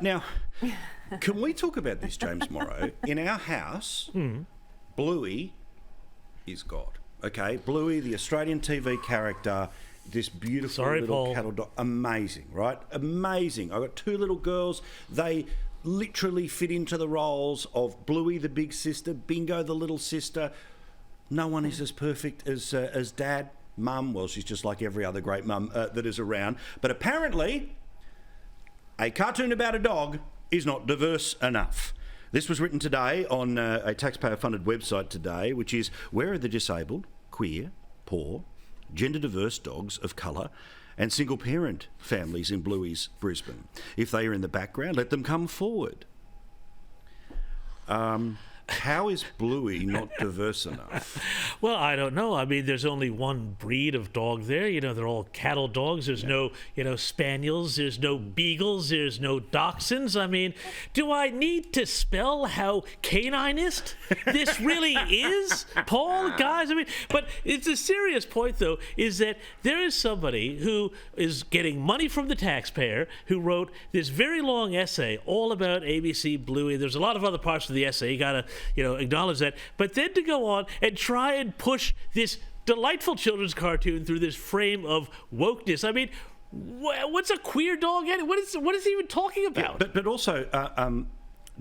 Now, can we talk about this, James Morrow? In our house, Bluey is God. Okay, Bluey, the Australian TV character, this beautiful little cattle dog. Amazing, right? Amazing. I've got two little girls. They literally fit into the roles of Bluey, the big sister, Bingo, the little sister. No one is as perfect as Dad. Mum, well, she's just like every other great mum that is around. But apparently, a cartoon about a dog is not diverse enough. This was written today on a taxpayer-funded website today, which is, where are the disabled, queer, poor, gender-diverse dogs of colour and single-parent families in Bluey's Brisbane? If they are in the background, let them come forward. How is Bluey not diverse enough? Well, I don't know. I mean, there's only one breed of dog there. You know, they're all cattle dogs. There's no, spaniels. There's no beagles. There's no dachshunds. I mean, do I need to spell how caninist this really is, Paul? Guys, I mean, but it's a serious point, though, is that there is somebody who is getting money from the taxpayer who wrote this very long essay all about ABC Bluey. There's a lot of other parts of the essay. You got to acknowledge that. But then to go on and try and push this delightful children's cartoon through this frame of wokeness. I mean, what's a queer dog? What is he even talking about? But also,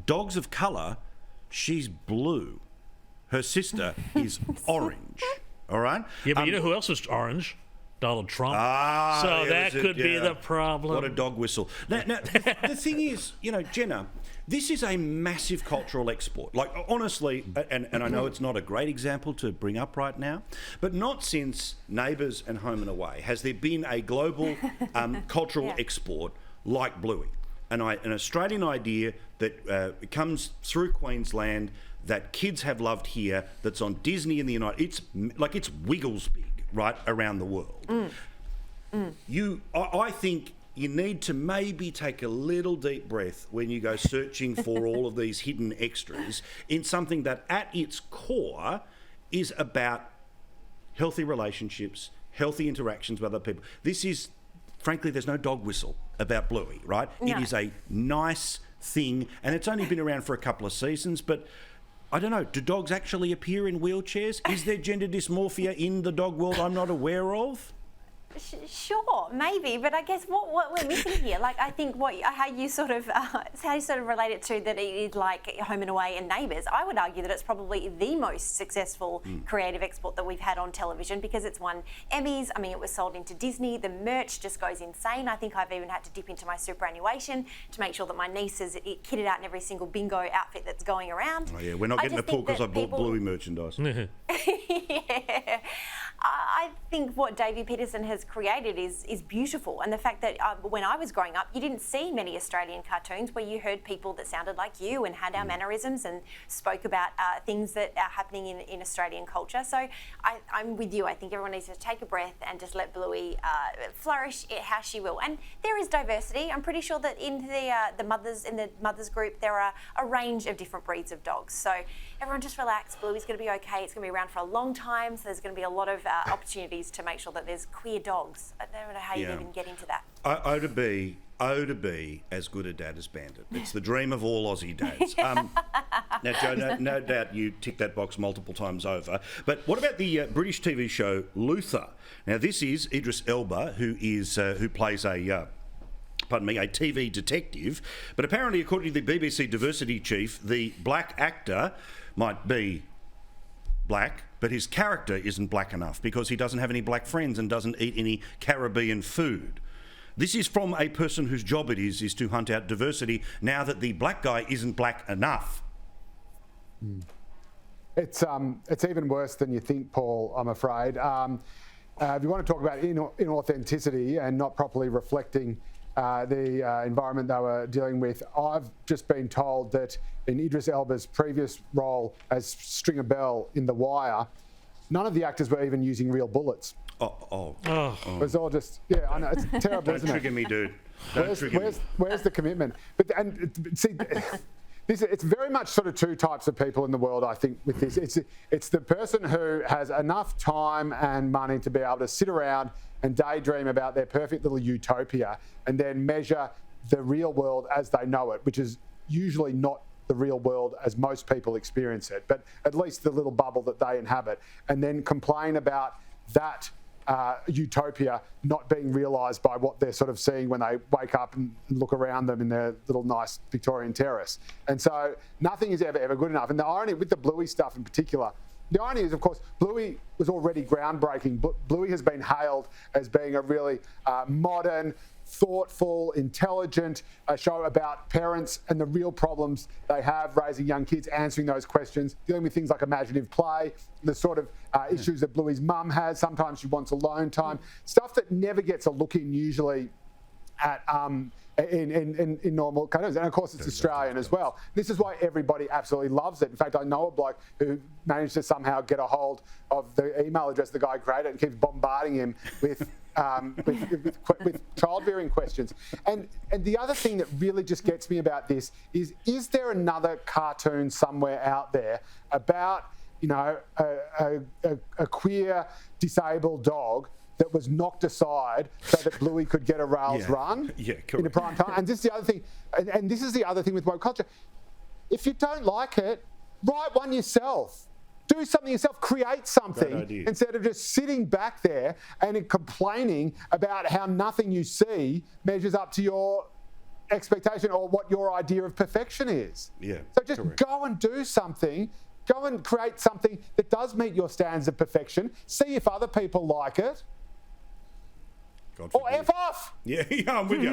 dogs of colour, she's blue. Her sister is orange. All right? Yeah, but you know who else was orange? Donald Trump. So that could be the problem. What a dog whistle. Now the thing is, Jenna, this is a massive cultural export. Like, honestly, and I know it's not a great example to bring up right now, but not since Neighbours and Home and Away has there been a global cultural export like Bluey. An Australian idea that comes through Queensland that kids have loved here, that's on Disney in the United... It's Wiggles big, right, around the world. I think... you need to maybe take a little deep breath when you go searching for all of these hidden extras in something that at its core is about healthy relationships, healthy interactions with other people. This is, frankly, there's no dog whistle about Bluey, right? No. It is a nice thing, and it's only been around for a couple of seasons, but I don't know, do dogs actually appear in wheelchairs? Is there gender dysmorphia in the dog world I'm not aware of? Sure, maybe, but I guess what we're missing here, I think how you sort of relate it to that it is like Home and Away and Neighbours. I would argue that it's probably the most successful creative export that we've had on television because it's won Emmys. I mean, it was sold into Disney. The merch just goes insane. I think I've even had to dip into my superannuation to make sure that my niece is kitted out in every single bingo outfit that's going around. Oh yeah, we're not getting a pull because I bought Bluey merchandise. Yeah. I think what Davey Peterson has created is beautiful, and the fact that when I was growing up, you didn't see many Australian cartoons where you heard people that sounded like you and had our mannerisms and spoke about things that are happening in Australian culture. So I'm with you. I think everyone needs to take a breath and just let Bluey flourish how she will. And there is diversity. I'm pretty sure that in the mothers group there are a range of different breeds of dogs. So everyone just relax. Bluey's going to be okay. It's going to be around for a long time. So there's going to be a lot of opportunities to make sure that there's queer dogs. I don't know how you even get into that. Oh, to be as good a dad as Bandit. It's the dream of all Aussie dads. Now, Joe, no doubt you tick that box multiple times over. But what about the British TV show Luther? Now, this is Idris Elba, who plays a TV detective. But apparently, according to the BBC diversity chief, the black actor might be black, but his character isn't black enough because he doesn't have any black friends and doesn't eat any Caribbean food. This is from a person whose job it is to hunt out diversity now that the black guy isn't black enough. It's even worse than you think, Paul, I'm afraid. If you want to talk about inauthenticity and not properly reflecting the environment they were dealing with, I've just been told that in Idris Elba's previous role as Stringer Bell in The Wire, none of the actors were even using real bullets. It was all just, I know, it's terrible, isn't it? Don't trigger me, dude. Where's the commitment? It's very much sort of two types of people in the world, I think, with this. It's the person who has enough time and money to be able to sit around and daydream about their perfect little utopia and then measure the real world as they know it, which is usually not the real world as most people experience it, but at least the little bubble that they inhabit, and then complain about that utopia not being realised by what they're sort of seeing when they wake up and look around them in their little nice Victorian terrace. And so nothing is ever good enough. And the irony with the Bluey stuff in particular, the irony is, of course, Bluey was already groundbreaking. Bluey has been hailed as being a really modern, thoughtful, intelligent show about parents and the real problems they have raising young kids, answering those questions, dealing with things like imaginative play, the sort of issues that Bluey's mum has. Sometimes she wants alone time, stuff that never gets a look in usually at in normal cartoons. And of course it's Australian as well. This is why everybody absolutely loves it. In fact, I know a bloke who managed to somehow get a hold of the email address the guy created and keeps bombarding him with child-rearing questions. And the other thing that really just gets me about this is there another cartoon somewhere out there about, you know, a queer disabled dog that was knocked aside so that Bluey could get a rails run in the prime time? And this is the other thing, and this is the other thing with woke culture. If you don't like it, write one yourself. Do something yourself, create something instead of just sitting back there and complaining about how nothing you see measures up to your expectation or what your idea of perfection is. Yeah, so just go and do something. Go and create something that does meet your standards of perfection. See if other people like it. God or forbid. F off. Yeah, I'm with you.